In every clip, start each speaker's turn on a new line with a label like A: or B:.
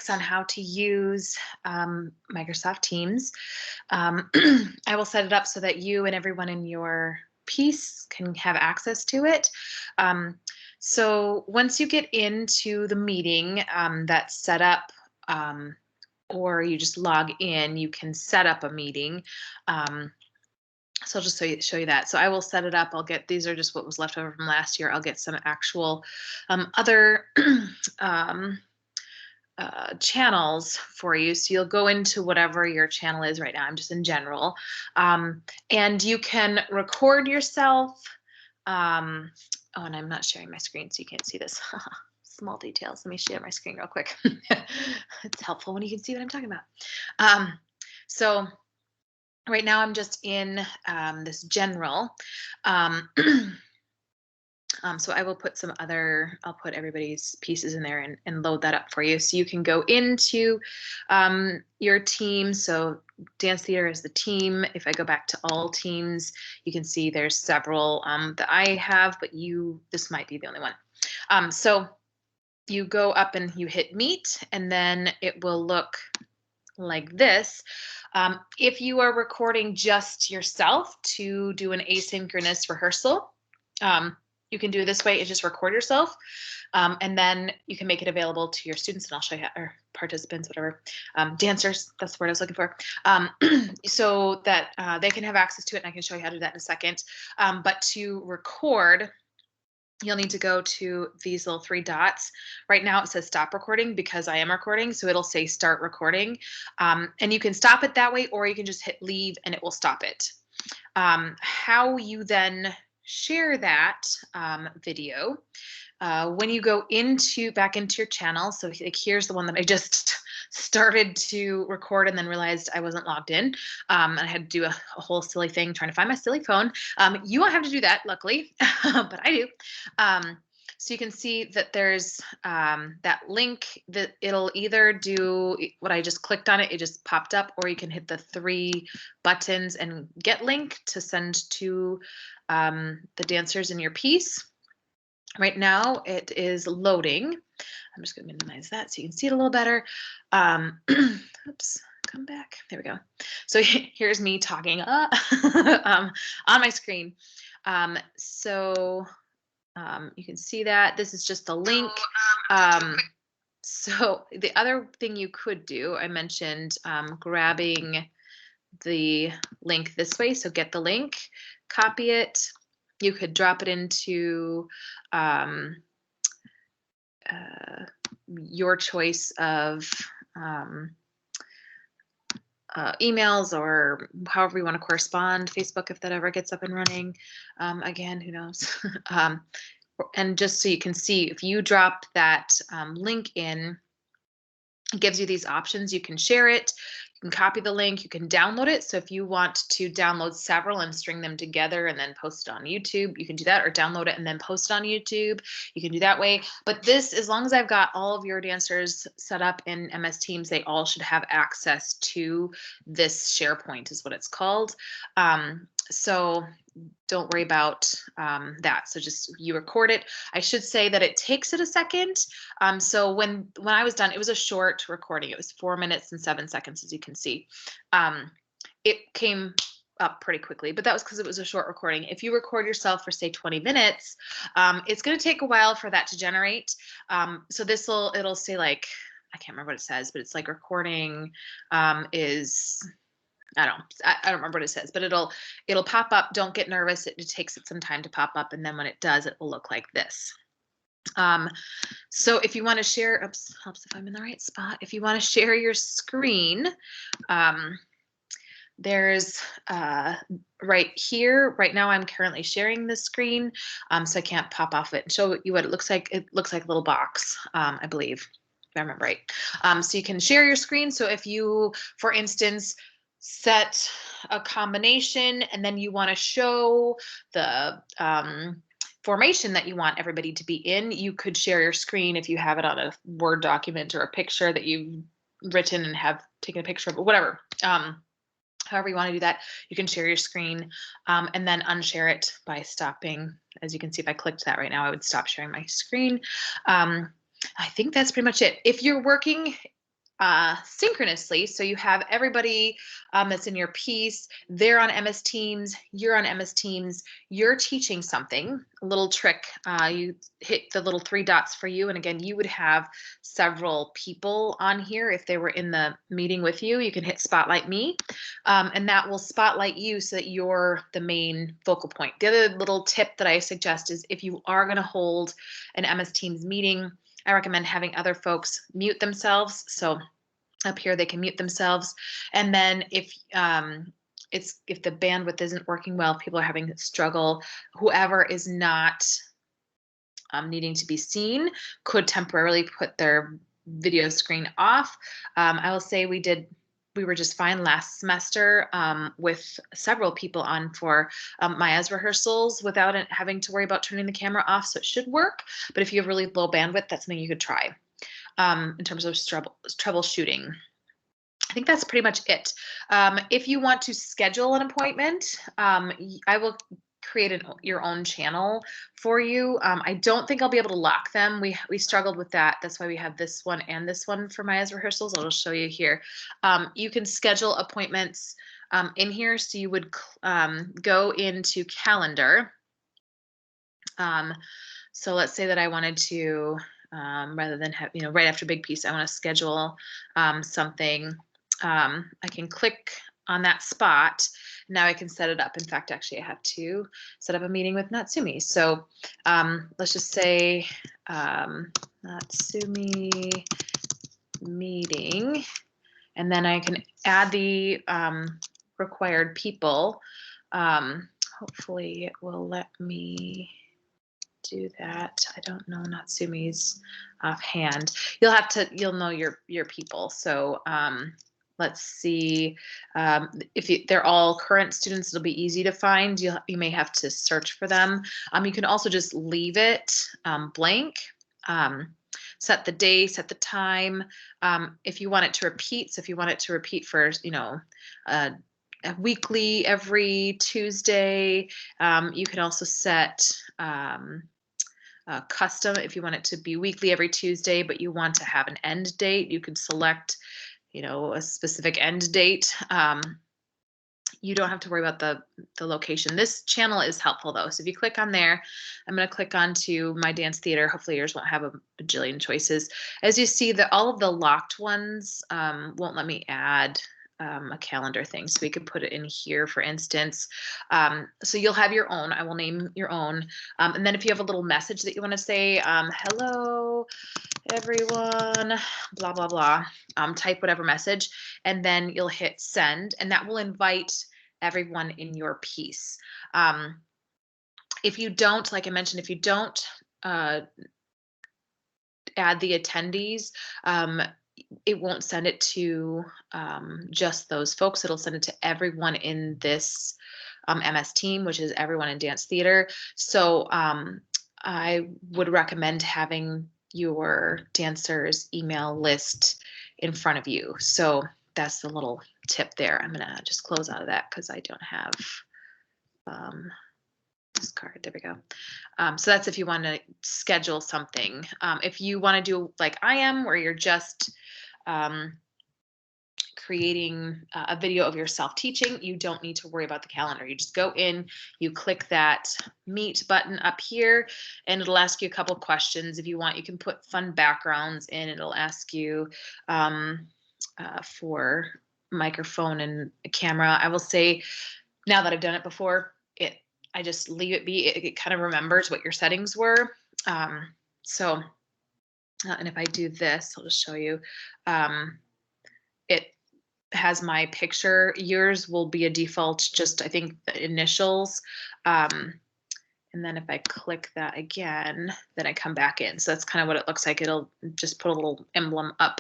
A: on how to use Microsoft Teams. I will set it up so that you and everyone in your piece can have access to it. So once you get into the meeting that's set up, or you just log in, you can set up a meeting. So I'll just show you that. So I will set it up. I'll get, these are just what was left over from last year. I'll get some actual other channels for you. So you'll go into whatever your channel is right now. I'm just in general. And you can record yourself. Oh, and I'm not sharing my screen, so you can't see this. Small details. Let me share my screen real quick. It's helpful when you can see what I'm talking about. So right now I'm just in this general. So I will put some other, I'll put everybody's pieces in there and load that up for you. So you can go into your team. So dance theater is the team. If I go back to all teams, you can see there's several that I have, but this might be the only one. So you go up and you hit meet, and then it will look like this. If you are recording just yourself to do an asynchronous rehearsal, you can do it this way. Is just record yourself, and then you can make it available to your students, and I'll show you how, or participants, whatever, dancers, that's the word I was looking for, so that they can have access to it, and I can show you how to do that in a second. But to record, you'll need to go to these little 3 dots. Right now it says stop recording because I am recording, so it'll say start recording. And you can stop it that way, or you can just hit leave and it will stop it. How you then share that video, when you go back into your channel, so like here's the one that I just started to record and then realized I wasn't logged in. And I had to do a whole silly thing trying to find my silly phone. You won't have to do that, luckily, but I do. So you can see that there's that link that it'll either do what I just clicked on it just popped up, or you can hit the 3 buttons and get link to send to the dancers in your piece. Right now it is loading. I'm just going to minimize that so you can see it a little better. Oops, come back. There we go. So here's me talking on my screen. So you can see that this is just a link. So the other thing you could do, I mentioned grabbing the link this way. So get the link, copy it. You could drop it into your choice of emails, or however you want to correspond, Facebook, if that ever gets up and running. Again, who knows? And just so you can see, if you drop that link in, it gives you these options. You can share it, you can copy the link, you can download it. So if you want to download several and string them together and then post it on YouTube, you can do that, or download it and then post it on YouTube. You can do that way. But this, as long as I've got all of your dancers set up in MS Teams, they all should have access to this SharePoint is what it's called. So don't worry about that. So just you record it. I should say that it takes it a second. So when I was done, it was a short recording. It was 4 minutes and 7 seconds, as you can see. It came up pretty quickly, but that was because it was a short recording. If you record yourself for say 20 minutes, it's going to take a while for that to generate. So it'll say, like, I can't remember what it says, but it's like recording is, I don't remember what it says, but it'll pop up. Don't get nervous. It takes it some time to pop up. And then when it does, it will look like this. So if you want to share, oops, helps if I'm in the right spot. If you want to share your screen, there's right here. Right now I'm currently sharing this screen, so I can't pop off it and show you what it looks like. It looks like a little box, I believe, if I remember right. So you can share your screen. So if you, for instance, set a combination and then you want to show the formation that you want everybody to be in, you could share your screen if you have it on a Word document or a picture that you've written and have taken a picture of, or whatever. However you want to do that, you can share your screen and then unshare it by stopping. As you can see, if I clicked that right now, I would stop sharing my screen. I think that's pretty much it. If you're working synchronously. So you have everybody that's in your piece, they're on MS Teams, you're on MS Teams, you're teaching something, a little trick. You hit the little three dots for you. And again, you would have several people on here. If they were in the meeting with you, you can hit Spotlight Me, and that will spotlight you so that you're the main focal point. The other little tip that I suggest is if you are going to hold an MS Teams meeting, I recommend having other folks mute themselves. So up here they can mute themselves, and then if the bandwidth isn't working well, if people are having struggle, whoever is not needing to be seen could temporarily put their video screen off. I will say we were just fine last semester with several people on for Maya's rehearsals without having to worry about turning the camera off, so it should work. But if you have really low bandwidth, that's something you could try in terms of troubleshooting. I think that's pretty much it. If you want to schedule an appointment, I will create your own channel for you. I don't think I'll be able to lock them. We struggled with that. That's why we have this one and this one for Maya's rehearsals. I'll show you here. You can schedule appointments in here. So you would go into calendar. So let's say that I wanted to, rather than have, right after big piece, I want to schedule something. I can click on that spot. Now I can set it up. In fact, actually, I have to set up a meeting with Natsumi. So let's just say Natsumi meeting, and then I can add the required people. Hopefully, it will let me do that. I don't know Natsumi's offhand. You'll know your people. So let's see, if they're all current students, it'll be easy to find. You may have to search for them. You can also just leave it blank. Set the day, set the time. If you want it to repeat, so if you want it to repeat for weekly every Tuesday, you can also set custom if you want it to be weekly every Tuesday, but you want to have an end date. You could select a specific end date. You don't have to worry about the location. This channel is helpful though. So if you click on there, I'm going to click onto my dance theater. Hopefully yours won't have a bajillion choices. As you see, all of the locked ones won't let me add a calendar thing. So we could put it in here, for instance. So you'll have your own. I will name your own. And then if you have a little message that you want to say, hello, everyone, blah, blah, blah, type whatever message, and then you'll hit send, and that will invite everyone in your piece. If you don't, like I mentioned, if you don't add the attendees, it won't send it to just those folks. It'll send it to everyone in this MS team, which is everyone in dance theater. So I would recommend having your dancers email list in front of you. So that's the little tip there. I'm gonna just close out of that because I don't have this card. There we go. So that's if you want to schedule something. If you want to do like I am, where you're just creating a video of yourself teaching, you don't need to worry about the calendar. You just go in, you click that meet button up here, and it'll ask you a couple questions. If you want, you can put fun backgrounds in. It'll ask you for microphone and a camera. I will say, now that I've done it before, I just leave it be. It kind of remembers what your settings were. And if I do this, I'll just show you. It has my picture. Yours will be a default, just I think the initials. And then if I click that again, then I come back in. So that's kind of what it looks like. It'll just put a little emblem up.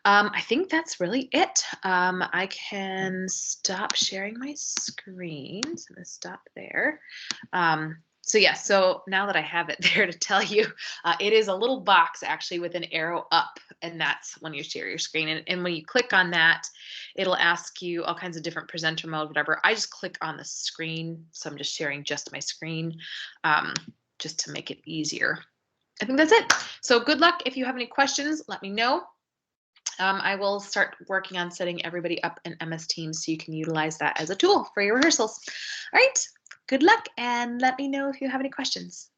A: I think that's really it. I can stop sharing my screen. So I'm going to stop there. So yeah, so now that I have it there to tell you, it is a little box actually with an arrow up, and that's when you share your screen. And when you click on that, it'll ask you all kinds of different presenter mode, whatever. I just click on the screen. So I'm just sharing just my screen just to make it easier. I think that's it. So good luck. If you have any questions, let me know. I will start working on setting everybody up in MS Teams so you can utilize that as a tool for your rehearsals. All right, good luck, and let me know if you have any questions.